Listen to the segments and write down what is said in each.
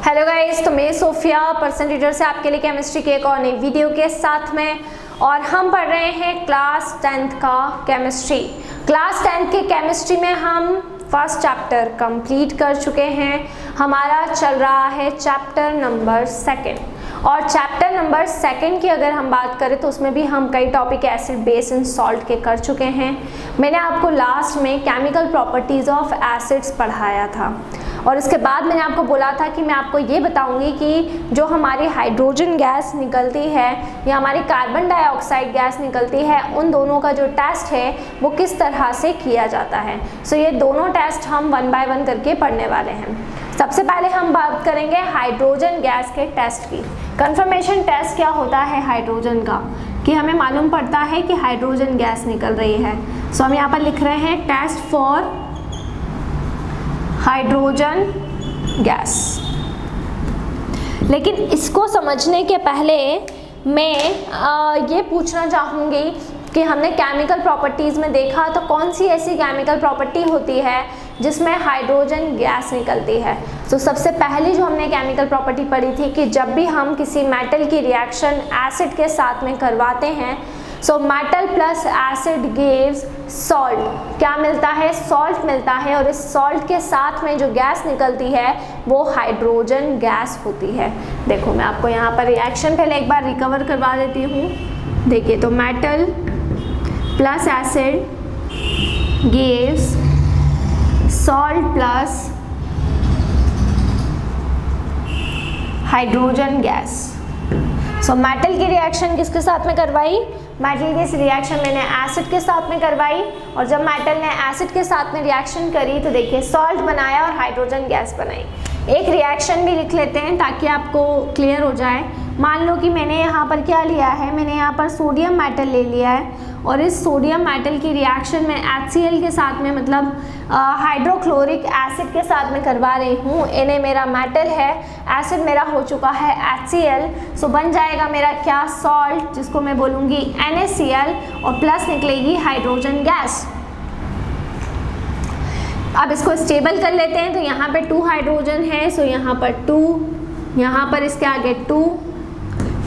Hello guys, तो मैं Sophia person teacher से आपके लिए केमिस्ट्री के एक और नई वीडियो के साथ में, और हम पढ़ रहे हैं क्लास 10th का केमिस्ट्री। क्लास 10th के केमिस्ट्री में हम फर्स्ट चैप्टर कंप्लीट कर चुके हैं। हमारा चल रहा है चैप्टर नंबर 2, और चैप्टर नंबर 2 की अगर हम बात करें तो उसमें भी हम कई topic acid base and salt के कर चुके हैं। मैंने आपको लास्ट में केमिकल प्रॉपर्टीज़ ऑफ एसिड्स पढ़ाया था, और इसके बाद मैंने आपको बोला था कि मैं आपको ये बताऊंगी कि जो हमारी हाइड्रोजन गैस निकलती है या हमारी कार्बन डाइऑक्साइड गैस निकलती है, उन दोनों का जो टेस्ट है वो किस तरह से किया जाता है। सो ये दोनों टेस्ट हम 1 बाय 1 करके पढ़ने वाले हैं। सबसे पहले हम बात करेंगे हाइड्रोजन गैस के टेस्ट की। कंफर्मेशन टेस्ट क्या होता है हाइड्रोजन का, कि हमें मालूम पड़ता है कि हाइड्रोजन गैस निकल रही है। सो हम यहाँ पर लिख रहे हैं टेस्ट फॉर हाइड्रोजन गैस। लेकिन इसको समझने के पहले मैं ये पूछना चाहूँगी कि हमने केमिकल प्रॉपर्टीज़ में देखा तो कौन सी ऐसी केमिकल प्रॉपर्टी होती है जिसमें हाइड्रोजन गैस निकलती है। तो सबसे पहली जो हमने केमिकल प्रॉपर्टी पढ़ी थी कि जब भी हम किसी मेटल की रिएक्शन एसिड के साथ में करवाते हैं, so metal plus acid gives salt. क्या मिलता है? सॉल्ट मिलता है, और इस सॉल्ट के साथ में जो गैस निकलती है वो हाइड्रोजन गैस होती है। देखो मैं आपको यहाँ पर रिएक्शन पहले एक बार रिकवर करवा देती हूँ। देखिए, तो metal plus acid gives salt plus hydrogen gas. So metal की रिएक्शन किसके साथ में करवाई? मेटल की रिएक्शन मैंने एसिड के साथ में करवाई, और जब मेटल ने एसिड के साथ में रिएक्शन करी तो देखिए सॉल्ट बनाया और हाइड्रोजन गैस बनाई। एक रिएक्शन भी लिख लेते हैं ताकि आपको क्लियर हो जाए। मान लो कि मैंने यहाँ पर क्या लिया है, मैंने यहाँ पर सोडियम मेटल ले लिया है, और इस सोडियम मेटल की रिएक्शन में HCl के साथ में, मतलब हाइड्रोक्लोरिक एसिड के साथ में करवा रही हूँ। Na मेरा मेटल है, एसिड मेरा हो चुका है HCl। सो बन जाएगा मेरा क्या? सॉल्ट, जिसको मैं बोलूँगी NaCl, और प्लस निकलेगी हाइड्रोजन गैस। अब इसको स्टेबल कर लेते हैं। तो यहाँ पे 2 हाइड्रोजन है, सो यहाँ पर 2, यहाँ पर इसके आगे 2,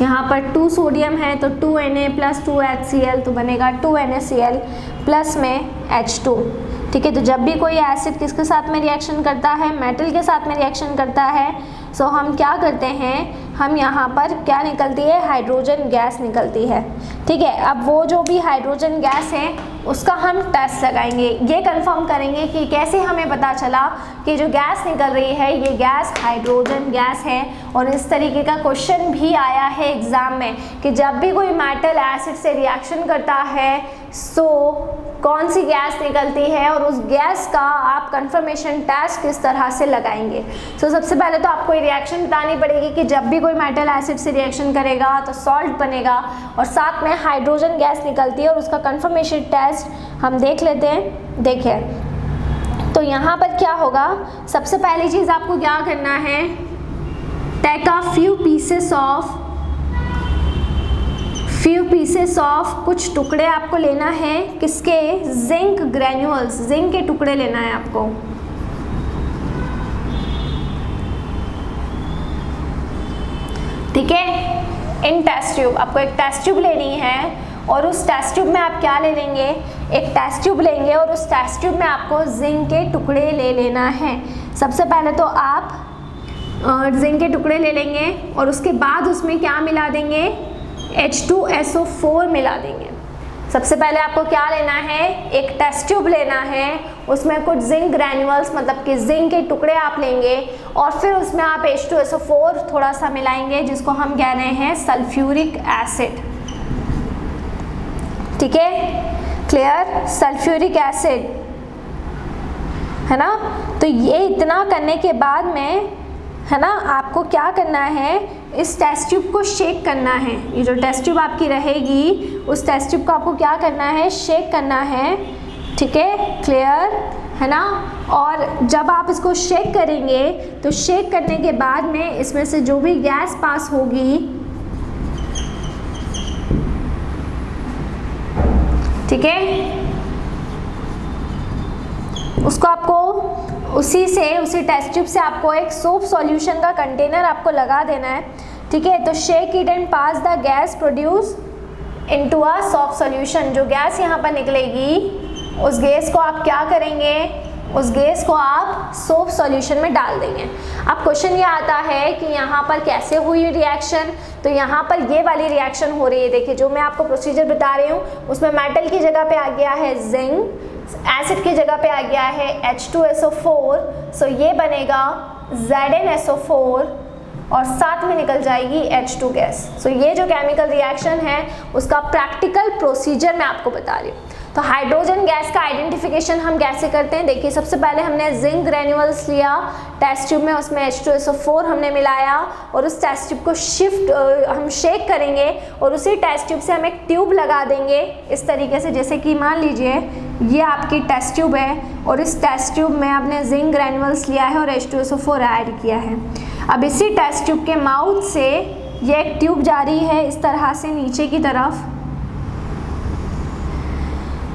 यहाँ पर 2 सोडियम है तो 2Na प्लस 2 HCl, तो बनेगा 2NaCl प्लस में H2। ठीक है, तो जब भी कोई एसिड किसके साथ में रिएक्शन करता है? मेटल के साथ में रिएक्शन करता है। सो हम क्या करते हैं, हम यहाँ पर क्या निकलती है? हाइड्रोजन गैस निकलती है। ठीक है, अब वो जो भी हाइड्रोजन गैस है उसका हम टेस्ट लगाएंगे। ये कंफर्म करेंगे कि कैसे हमें पता चला कि जो गैस निकल रही है ये गैस हाइड्रोजन गैस है। और इस तरीके का क्वेश्चन भी आया है एग्ज़ाम में कि जब भी कोई मेटल एसिड से रिएक्शन करता है सो कौन सी गैस निकलती है, और उस गैस का आप कंफर्मेशन टेस्ट किस तरह से लगाएंगे। सो सबसे पहले तो आपको ये रिएक्शन बतानी पड़ेगी कि जब भी कोई मेटल एसिड से रिएक्शन करेगा तो सॉल्ट बनेगा और साथ में हाइड्रोजन गैस निकलती है, और उसका कंफर्मेशन टेस्ट हम देख लेते हैं। देखिए, तो यहाँ पर क्या होगा, सबसे पहली चीज़ आपको क्या करना है, take a few pieces of कुछ टुकड़े आपको लेना है। किसके? जिंक ग्रैन्यूल्स, जिंक के टुकड़े लेना है आपको। ठीक है, इन टेस्ट ट्यूब, आपको एक टेस्ट ट्यूब लेनी है, और उस टेस्ट ट्यूब में आप क्या ले लेंगे? एक टेस्ट ट्यूब लेंगे, और उस टेस्ट ट्यूब में आपको जिंक के टुकड़े ले लेना है। सबसे पहले तो आप जिंक के टुकड़े ले लेंगे, और उसके बाद उसमें क्या मिला देंगे? H2SO4 मिला देंगे। सबसे पहले आपको क्या लेना है? एक टेस्ट ट्यूब लेना है, उसमें कुछ जिंक ग्रैन्यूल्स मतलब कि जिंक के टुकड़े आप लेंगे, और फिर उसमें आप H2SO4 थोड़ा सा मिलाएंगे, जिसको हम कह रहे हैं सल्फ्यूरिक एसिड। ठीक है, क्लियर? सल्फ्यूरिक एसिड है ना। तो ये इतना करने के बाद में, है ना, आपको क्या करना है, इस टेस्ट ट्यूब को शेक करना है। ये जो टेस्ट ट्यूब आपकी रहेगी उस टेस्ट ट्यूब को आपको क्या करना है? शेक करना है। ठीक है, क्लियर है ना। और जब आप इसको शेक करेंगे तो शेक करने के बाद में इसमें से जो भी गैस पास होगी, ठीक है, उसको आपको उसी टेस्ट ट्यूब से आपको एक सोप सॉल्यूशन का कंटेनर आपको लगा देना है, ठीक है। तो shake it and pass the gas produce into a soap solution. जो गैस यहाँ पर निकलेगी उस गैस को आप क्या करेंगे, उस गैस को आप सोप सॉल्यूशन में डाल देंगे। अब क्वेश्चन ये आता है कि यहाँ पर कैसे हुई रिएक्शन, तो यहाँ पर ये वाली रिएक्शन हो रही है। देखिए जो मैं आपको प्रोसीजर बता रही हूँ उसमें मेटल की जगह पे आ गया है जिंक, एसिड की जगह पे आ गया है H2SO4, सो ये बनेगा ZnSO4 और साथ में निकल जाएगी H2 गैस। सो ये जो केमिकल रिएक्शन है उसका प्रैक्टिकल प्रोसीजर मैं आपको बता रही हूँ। तो हाइड्रोजन गैस का आइडेंटिफिकेशन हम कैसे करते हैं, देखिए सबसे पहले हमने जिंक ग्रेन्यूल्स लिया टेस्ट ट्यूब में, उसमें H2SO4 हमने मिलाया और उस टेस्ट ट्यूब को हम शेक करेंगे और उसी टेस्ट ट्यूब से हम एक ट्यूब लगा देंगे इस तरीके से। जैसे कि मान लीजिए ये आपकी टेस्ट ट्यूब है और इस टेस्ट ट्यूब में आपने जिंक ग्रेन्यूल्स लिया है और H2SO4 ऐड किया है। अब इसी टेस्ट ट्यूब के माउथ से ये एक ट्यूब जा रही है इस तरह से नीचे की तरफ,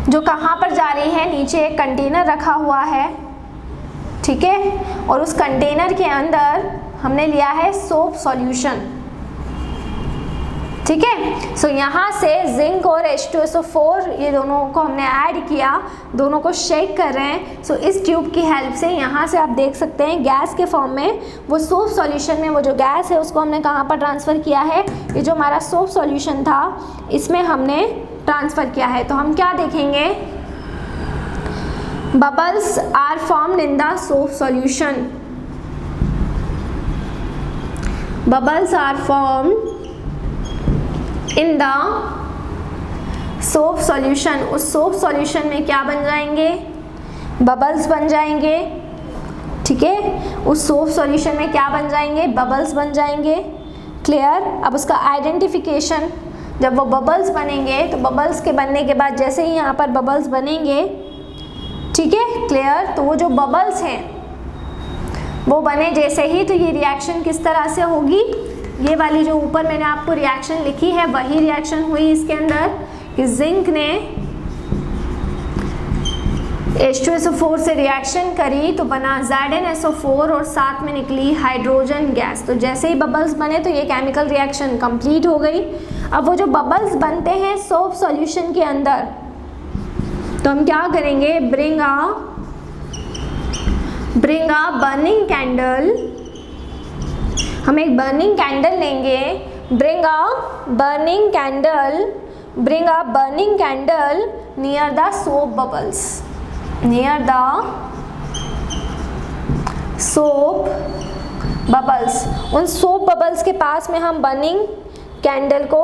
जो कहाँ पर जा रही है, नीचे एक कंटेनर रखा हुआ है, ठीक है। और उस कंटेनर के अंदर हमने लिया है सोप सॉल्यूशन, ठीक है। सो यहाँ से जिंक और H2SO4 ये दोनों को हमने ऐड किया, दोनों को शेक कर रहे हैं। सो इस ट्यूब की हेल्प से यहाँ से आप देख सकते हैं गैस के फॉर्म में वो सोप सॉल्यूशन में वो जो गैस है उसको हमने कहाँ पर ट्रांसफ़र किया है, ये जो हमारा सोप सॉल्यूशन था इसमें हमने ट्रांसफ़र किया है। तो हम क्या देखेंगे, bubbles are formed in the soap solution, bubbles are formed in the soap solution. उस सोप सॉल्यूशन में क्या बन जाएंगे, बबल्स बन जाएंगे, ठीक है। उस सोप सॉल्यूशन में क्या बन जाएंगे, बबल्स बन जाएंगे, क्लियर। अब उसका आइडेंटिफिकेशन, जब वो बबल्स बनेंगे तो बबल्स के बनने के बाद जैसे ही यहाँ पर बबल्स बनेंगे, ठीक है, क्लियर। तो वो जो बबल्स हैं वो बने जैसे ही, तो ये रिएक्शन किस तरह से होगी, ये वाली जो ऊपर मैंने आपको रिएक्शन लिखी है वही रिएक्शन हुई इसके अंदर कि जिंक ने H2SO4 से रिएक्शन करी तो बना ZnSO4 और साथ में निकली हाइड्रोजन गैस। तो जैसे ही बबल्स बने तो ये केमिकल रिएक्शन कंप्लीट हो गई। अब वो जो बबल्स बनते हैं सोप सॉल्यूशन के अंदर, तो हम क्या करेंगे, ब्रिंग अ बर्निंग कैंडल, हम एक बर्निंग कैंडल लेंगे, bring a burning candle near the soap bubbles, near the soap bubbles. उन सोप बबल्स के पास में हम बर्निंग कैंडल को,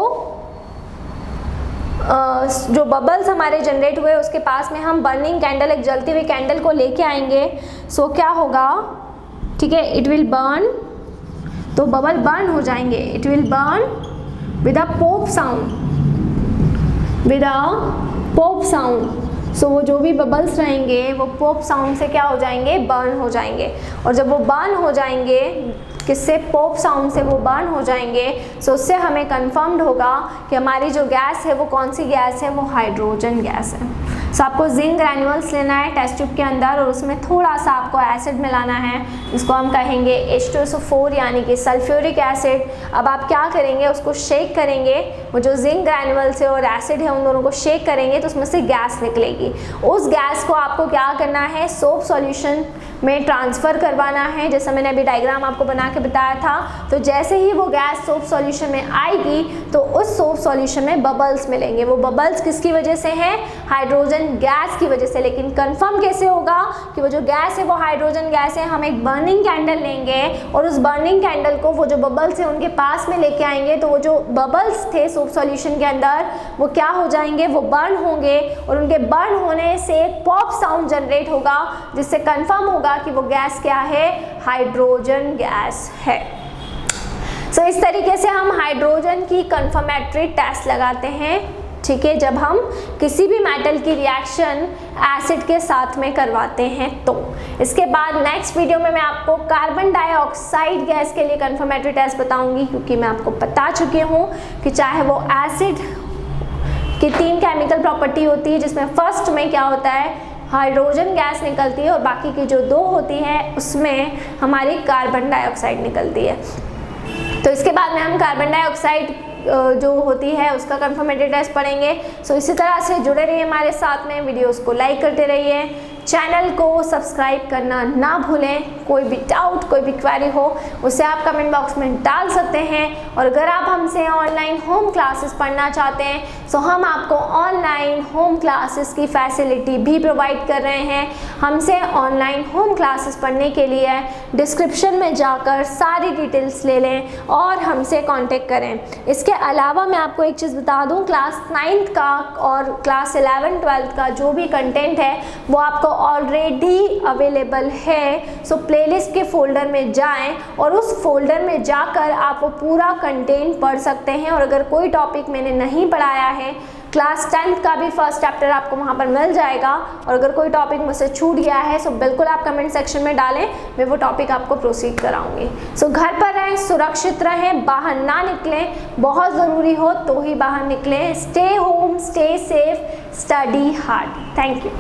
जो बबल्स हमारे जनरेट हुए उसके पास में हम बर्निंग कैंडल, एक जलती हुई कैंडल को लेके आएंगे। सो क्या होगा, ठीक है, इट विल बर्न, तो बबल बर्न हो जाएंगे, it will burn with a pop sound, with a pop sound. So वो जो भी बबल्स रहेंगे वो पॉप साउंड से क्या हो जाएंगे, बर्न हो जाएंगे। और जब वो बर्न हो जाएंगे, किससे, पॉप साउंड से वो बर्न हो जाएंगे, सो उससे हमें कंफर्म्ड होगा कि हमारी जो गैस है वो कौन सी गैस है, वो हाइड्रोजन गैस है। सो आपको जिंक ग्रैन्यूल्स लेना है टेस्ट ट्यूब के अंदर और उसमें थोड़ा सा आपको एसिड मिलाना है, जिसको हम कहेंगे H2SO4 यानी कि सल्फ्यूरिक एसिड। अब आप क्या करेंगे, उसको शेक करेंगे, वो जो जिंक ग्रैन्यूल्स है और एसिड है उन दोनों को शेक करेंगे तो उसमें से गैस निकलेगी। उस गैस को आपको क्या करना है, सोप सॉल्यूशन में ट्रांसफ़र करवाना है, जैसा मैंने अभी डायग्राम आपको बना के बताया था। तो जैसे ही वो गैस सोप सॉल्यूशन में आएगी तो उस सोप सॉल्यूशन में बबल्स मिलेंगे। वो बबल्स किसकी वजह से हैं, हाइड्रोजन गैस की वजह से। लेकिन कंफर्म कैसे होगा कि वो जो गैस है वो हाइड्रोजन गैस है, हम एक बर्निंग कैंडल लेंगे और उस बर्निंग कैंडल को वो जो बबल्स है उनके पास में लेके आएंगे, तो वो जो बबल्स थे सोप सॉल्यूशन के अंदर वो क्या हो जाएंगे, वो बर्न होंगे और उनके बर्न होने से एक पॉप साउंड जनरेट होगा, जिससे कंफर्म होगा कि वो गैस क्या है, हाइड्रोजन गैस है। सो इस तरीके से हम हाइड्रोजन की कंफर्मेटरी टेस्ट लगाते हैं, ठीक है, जब हम किसी भी मेटल की रिएक्शन एसिड के साथ में करवाते हैं। तो इसके बाद नेक्स्ट वीडियो में मैं आपको कार्बन डाइऑक्साइड गैस के लिए कंफर्मेटरी टेस्ट बताऊंगी, क्योंकि मैं आपको बता चुकी हूँ कि चाहे वो एसिड की 3 केमिकल प्रॉपर्टी होती है, जिसमें फर्स्ट में क्या होता है, हाइड्रोजन गैस निकलती है और बाकी की जो 2 होती है उसमें हमारी कार्बन डाइऑक्साइड निकलती है। तो इसके बाद में हम कार्बन डाइऑक्साइड जो होती है उसका कंफर्मेटरी टेस्ट पढ़ेंगे। सो इसी तरह से जुड़े रहिए हमारे साथ में, वीडियोस को लाइक करते रहिए, चैनल को सब्सक्राइब करना ना भूलें। कोई भी डाउट, कोई भी क्वेरी हो उसे आप कमेंट बॉक्स में डाल सकते हैं। और अगर आप हमसे ऑनलाइन होम क्लासेस पढ़ना चाहते हैं तो हम आपको ऑनलाइन होम क्लासेस की फैसिलिटी भी प्रोवाइड कर रहे हैं। हमसे ऑनलाइन होम क्लासेस पढ़ने के लिए डिस्क्रिप्शन में जाकर सारी डिटेल्स ले लें और हमसे कांटेक्ट करें। इसके अलावा मैं आपको एक चीज़ बता दूं, क्लास 9th का और क्लास 11 12th का जो भी कंटेंट है वो आपको ऑलरेडी अवेलेबल है। सो प्लेलिस्ट के फोल्डर में जाएं और उस फोल्डर में जाकर आप वो पूरा कंटेंट पढ़ सकते हैं। और अगर कोई टॉपिक मैंने नहीं पढ़ाया है, क्लास 10th का भी फर्स्ट चैप्टर आपको वहाँ पर मिल जाएगा। और अगर कोई टॉपिक मुझसे छूट गया है सो बिल्कुल आप कमेंट सेक्शन में डालें, मैं वो टॉपिक आपको प्रोसीड कराऊंगी। सो घर पर रहें, सुरक्षित रहें, बाहर ना निकलें, बहुत ज़रूरी हो तो ही बाहर निकलें। Stay home, stay safe, study hard. Thank you.